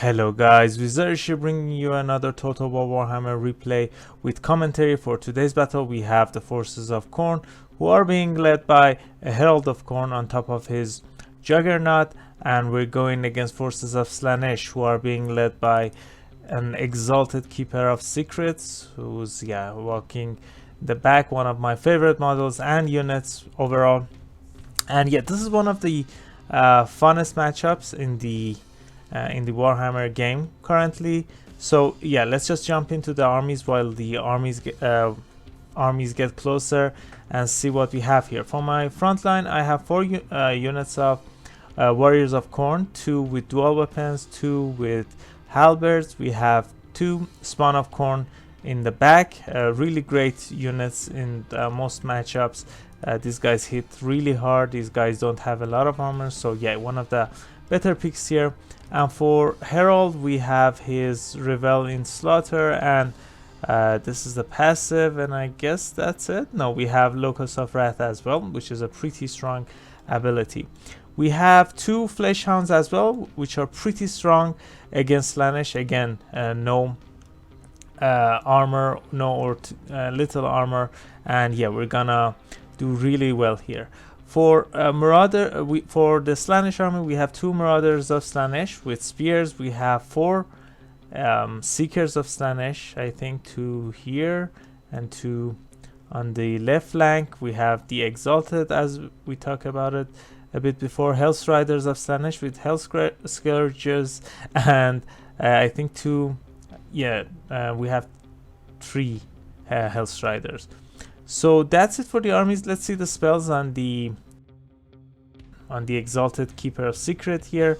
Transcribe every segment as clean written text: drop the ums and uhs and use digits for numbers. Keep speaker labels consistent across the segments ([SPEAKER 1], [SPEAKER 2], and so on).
[SPEAKER 1] Hello guys, Wizards here bringing you another Total War Warhammer replay with commentary. For today's battle we have the forces of Khorne, who are being led by a Herald of Khorne on top of his Juggernaut, and we're going against forces of Slaanesh, who are being led by an Exalted Keeper of Secrets, who's walking the back, one of my favorite models and units overall. And this is one of the funnest matchups in the Warhammer game currently. So let's just jump into the armies while the armies get closer and see what we have here. For my front line, I have 4 units of warriors of Khorne, 2 with dual weapons, 2 with halberds. We have 2 spawn of Khorne in the back, really great units in most matchups. These guys hit really hard. These guys don't have a lot of armor, so one of the better picks here. And for Herald, we have his Revel in Slaughter, and this is the passive, and I guess that's it. No, we have Locus of Wrath as well, which is a pretty strong ability. We have 2 Flesh Hounds as well, which are pretty strong against Slaanesh. Again, no armor, little armor, and we're gonna do really well here. For Marauder, for the Slaanesh army, we have 2 Marauders of Slaanesh with spears. We have 4 Seekers of Slaanesh, I think 2 here and 2 on the left flank. We have the Exalted, as we talked about it a bit before, Hell's Riders of Slaanesh with Hell Scourges, and I think 2, we have 3 Hell's Riders. So that's it for the armies. Let's see the spells on the Exalted Keeper of Secret here.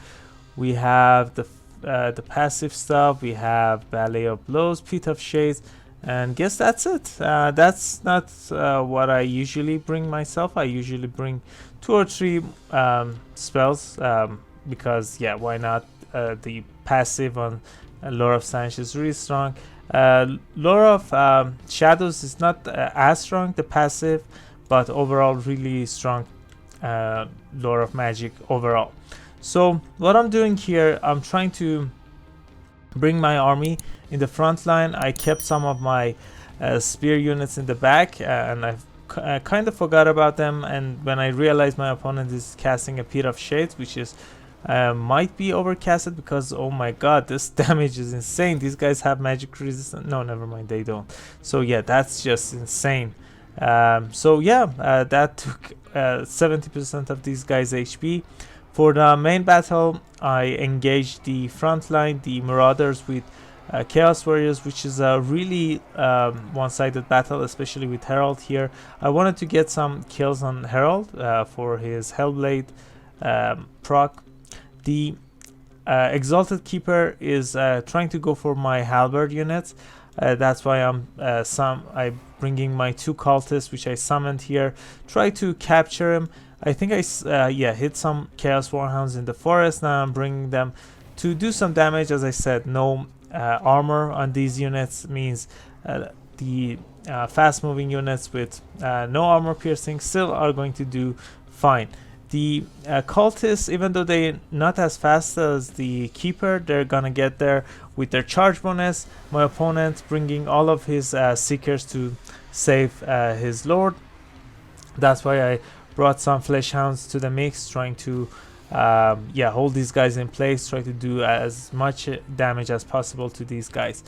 [SPEAKER 1] We have the passive stuff. We have Ballet of Blows, Pit of Shades, and guess that's it. That's not what I usually bring myself. I usually bring 2 or 3 spells because why not? The passive on Lore of Slaanesh is really strong. Lore of Shadows is not as strong, the passive, but overall really strong Lore of Magic overall. So what I'm doing here, I'm trying to bring my army in the front line. I kept some of my spear units in the back, and I've kind of forgot about them, and when I realized my opponent is casting a Pit of Shades, which is might be overcasted, because oh my god, this damage is insane. These guys have magic resistance. No, never mind, they don't. So that's just insane. That took 70% of these guys HP. For the main battle, I engaged the front line, the Marauders with Chaos Warriors, which is a really one-sided battle, especially with Herald here. I wanted to get some kills on Herald for his Hellblade proc. The Exalted Keeper is trying to go for my Halberd units. That's why I'm bringing my 2 cultists, which I summoned here. Try to capture him. I think I hit some Chaos Warhounds in the forest. Now I'm bringing them to do some damage. As I said, no armor on these units means the fast-moving units with no armor piercing still are going to do fine. The cultists, even though they're not as fast as the keeper, they're gonna get there with their charge bonus. My opponent bringing all of his seekers to save his lord. That's why I brought some flesh hounds to the mix, trying to hold these guys in place, try to do as much damage as possible to these guys.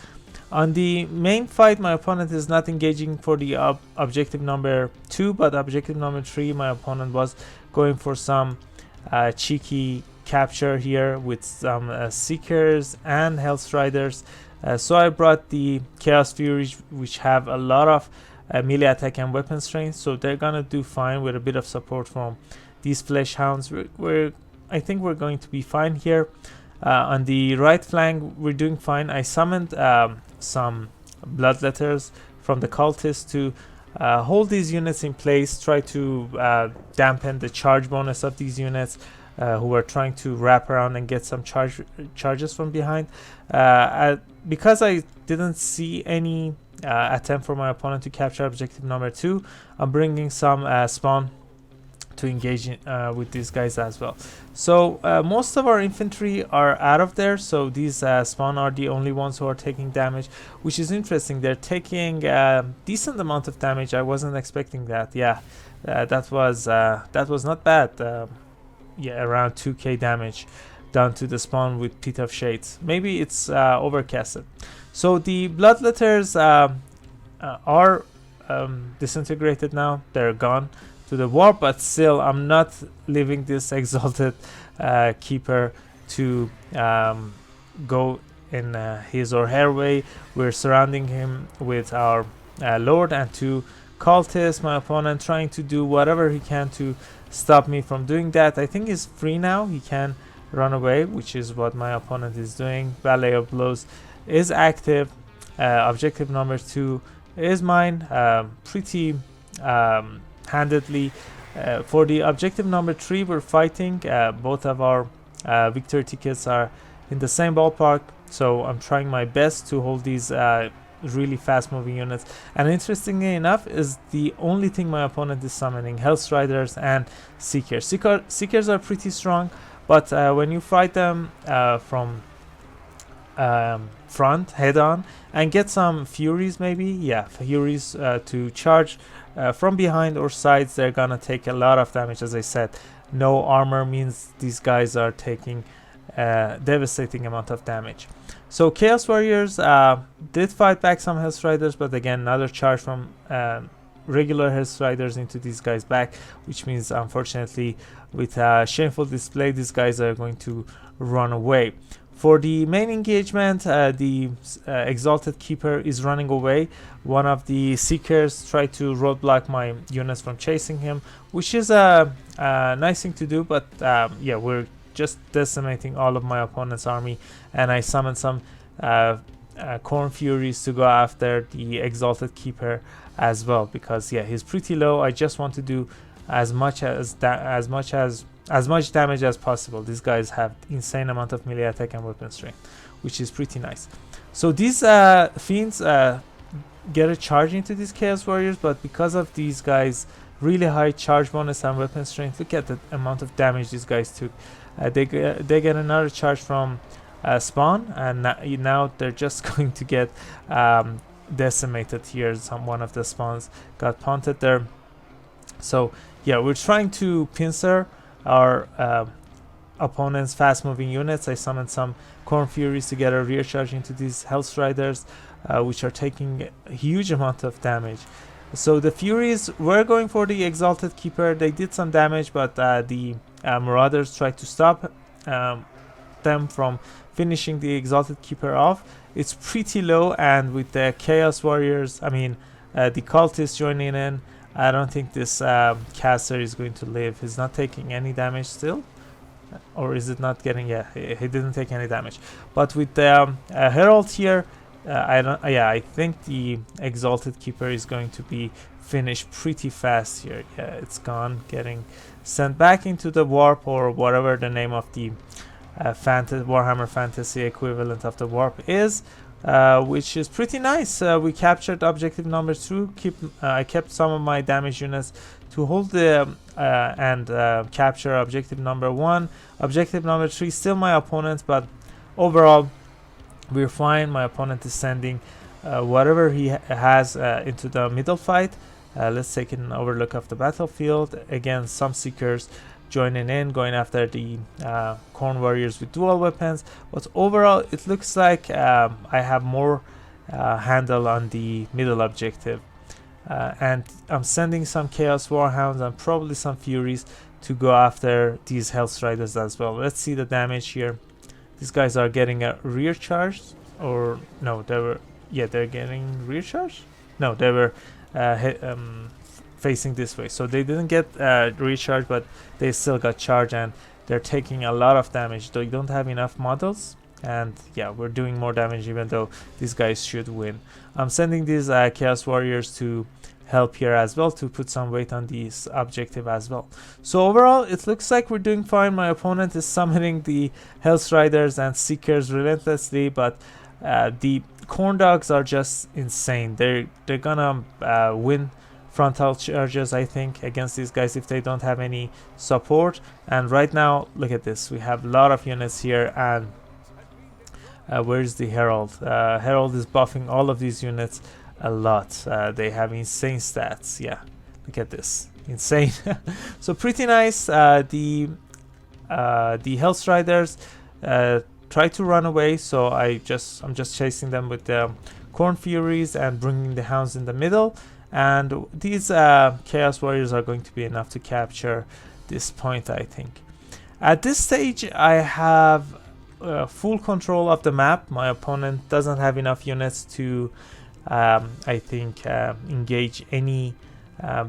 [SPEAKER 1] On the main fight, my opponent is not engaging for the objective number 2, but objective number 3, my opponent was going for some cheeky capture here with some Seekers and Hell's Riders. So I brought the Chaos Furies, which have a lot of melee attack and weapon strength, so they're gonna do fine with a bit of support from these Flesh Hounds. I think we're going to be fine here. On the right flank, we're doing fine. I summoned some Bloodletters from the cultists to hold these units in place, try to dampen the charge bonus of these units who are trying to wrap around and get some charges from behind. Because I didn't see any attempt for my opponent to capture objective number 2, I'm bringing some spawn to engage with these guys as well. So most of our infantry are out of there, so these spawn are the only ones who are taking damage, which is interesting. They're taking decent amount of damage. I wasn't expecting that. Yeah, that was not bad. Yeah, around 2k damage done to the spawn with Pit of Shades. Maybe it's overcasted. So the bloodletters are disintegrated now. They're gone to the warp, but still I'm not leaving this exalted keeper to go in his or her way. We're surrounding him with our lord and two cultists. My opponent trying to do whatever he can to stop me from doing that. I think he's free now. He can run away, which is what my opponent is doing. Ballet of Blows is active. Objective number 2 is mine, pretty handedly. For the objective number 3, we're fighting. Both of our victory tickets are in the same ballpark, so I'm trying my best to hold these really fast moving units. And interestingly enough, is the only thing my opponent is summoning: Hell's Riders and Seekers. Seekers are pretty strong, but when you fight them from front head on and get some Furies, maybe, yeah, Furies to charge from behind or sides, they're gonna take a lot of damage. As I said, no armor means these guys are taking devastating amount of damage. So Chaos Warriors did fight back some Hell's Riders, but again, another charge from regular Hell's Riders into these guys back, which means unfortunately with shameful display, these guys are going to run away. For the main engagement, the Exalted Keeper is running away. One of the Seekers tried to roadblock my units from chasing him, which is a nice thing to do, but yeah, we're just decimating all of my opponent's army, and I summoned some Khorne Furies to go after the Exalted Keeper as well, because yeah, he's pretty low. I just want to do as much damage as possible. These guys have insane amount of melee attack and weapon strength, which is pretty nice. So these fiends get a charge into these Chaos Warriors, but because of these guys really high charge bonus and weapon strength, look at the amount of damage these guys took. They get another charge from spawn, and now they're just going to get decimated here. One of the spawns got punted there. So yeah, we're trying to pincer our opponent's fast moving units. I summoned some Khorne Furies to get a rear charge into these Hell's Riders, which are taking a huge amount of damage. So the Furies were going for the Exalted Keeper. They did some damage, but the Marauders tried to stop them from finishing the Exalted Keeper off. It's pretty low, and with the Chaos Warriors, I mean the cultists joining in, I don't think this caster is going to live. He's not taking any damage still, or is it not getting? Yeah, he didn't take any damage. But with the Herald here, I think the Exalted Keeper is going to be finished pretty fast here. Yeah, it's gone, getting sent back into the warp, or whatever the name of the Warhammer Fantasy equivalent of the warp is, which is pretty nice. We captured objective number 2. I kept some of my damage units to hold the and capture objective number 1. Objective number 3 still my opponent, but overall we're fine. My opponent is sending whatever he has into the middle fight. Let's take an overlook of the battlefield. Again, some Seekers joining in, going after the Khorne Warriors with dual weapons, but overall it looks like I have more handle on the middle objective, and I'm sending some Chaos Warhounds and probably some Furies to go after these Hell's Riders as well. Let's see the damage here. These guys are getting a rear charge, or no, they're getting rear charge. No, they were facing this way, so they didn't get recharge, but they still got charge, and they're taking a lot of damage. They don't have enough models, and yeah, we're doing more damage even though these guys should win. I'm sending these Chaos Warriors to help here as well, to put some weight on this objective as well. So overall it looks like we're doing fine. My opponent is summoning the Hell's Riders and Seekers relentlessly, but the Khorne Dogs are just insane. They're gonna win frontal charges, I think, against these guys if they don't have any support. And right now, look at this, we have a lot of units here. And where's the Herald? Herald is buffing all of these units a lot. They have insane stats. Yeah, look at this, insane. So pretty nice. The Hellstriders try to run away, so I'm just chasing them with the Khorne Furies and bringing the Hounds in the middle. And these Chaos Warriors are going to be enough to capture this point, I think. At this stage, I have full control of the map. My opponent doesn't have enough units to, I think, engage any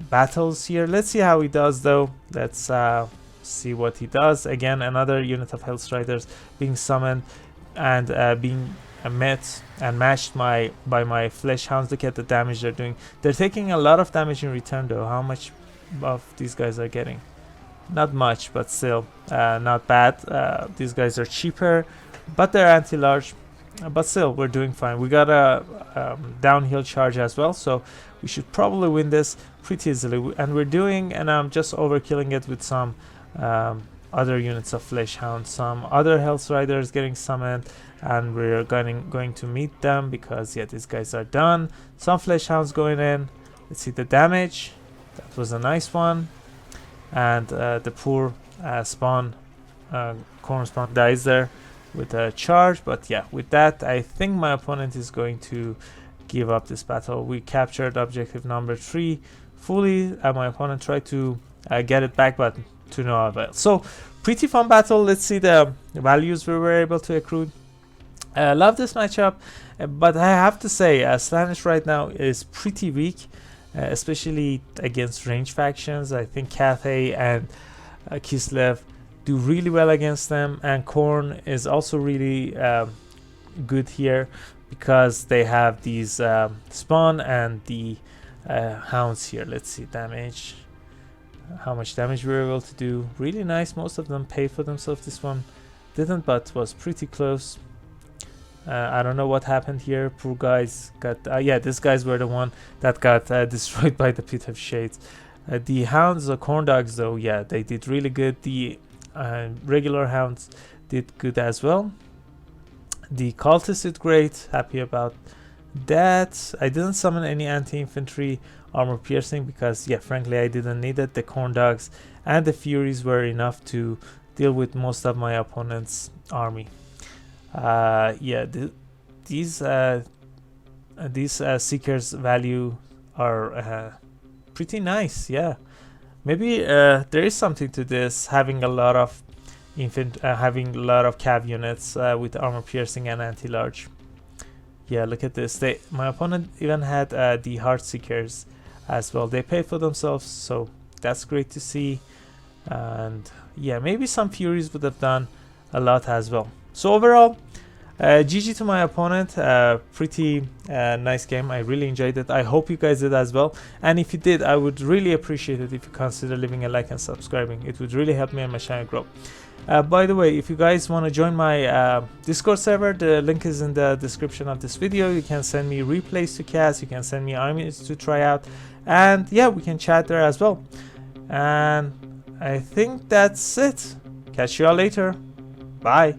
[SPEAKER 1] battles here. Let's see how he does, though. Let's see what he does. Again, another unit of Hellstriders being summoned and being met and matched by my Flesh Hounds. Look at the damage they're doing. They're taking a lot of damage in return, though. How much buff these guys are getting? Not much, but still not bad. These guys are cheaper, but they're anti-large. But still, we're doing fine. We got a downhill charge as well, so we should probably win this pretty easily. And we're doing, and I'm just overkilling it with some other units of Flesh Hounds, some other Hellstriders getting summoned, and we're going to meet them because, yeah, these guys are done. Some Flesh Hounds going in. Let's see the damage. That was a nice one. And the poor Khorne spawn dies there with a charge. But yeah, with that, I think my opponent is going to give up this battle. We captured objective number 3 fully, and my opponent tried to get it back, but to no avail. So pretty fun battle. Let's see the values we were able to accrue. Love this matchup, but I have to say Slaanesh right now is pretty weak, especially against range factions. I think Cathay and Kislev do really well against them, and Khorne is also really good here because they have these spawn and the hounds here. Let's see damage, how much damage we were able to do. Really nice. Most of them pay for themselves. This one didn't, but was pretty close. I don't know what happened here. Poor guys got yeah, these guys were the one that got destroyed by the Pit of Shades. The hounds, the corn dogs, though, yeah, they did really good. The regular hounds did good as well. The cultists did great. Happy about that. I didn't summon any anti-infantry armor piercing because, yeah, frankly, I didn't need it. The corn dogs and the furies were enough to deal with most of my opponent's army. Yeah, these seekers value are pretty nice. Yeah, maybe there is something to this, having a lot of cav units with armor piercing and anti-large. Yeah, look at this. My opponent even had the heart seekers as well. They paid for themselves, so that's great to see. And yeah, maybe some furies would have done a lot as well. So overall, GG to my opponent. Pretty nice game. I really enjoyed it. I hope you guys did as well. And if you did, I would really appreciate it if you consider leaving a like and subscribing. It would really help me and my channel grow. By the way, if you guys want to join my Discord server, the link is in the description of this video. You can send me replays to cast. You can send me armies to try out. And yeah, we can chat there as well. And I think that's it. Catch you all later. Bye.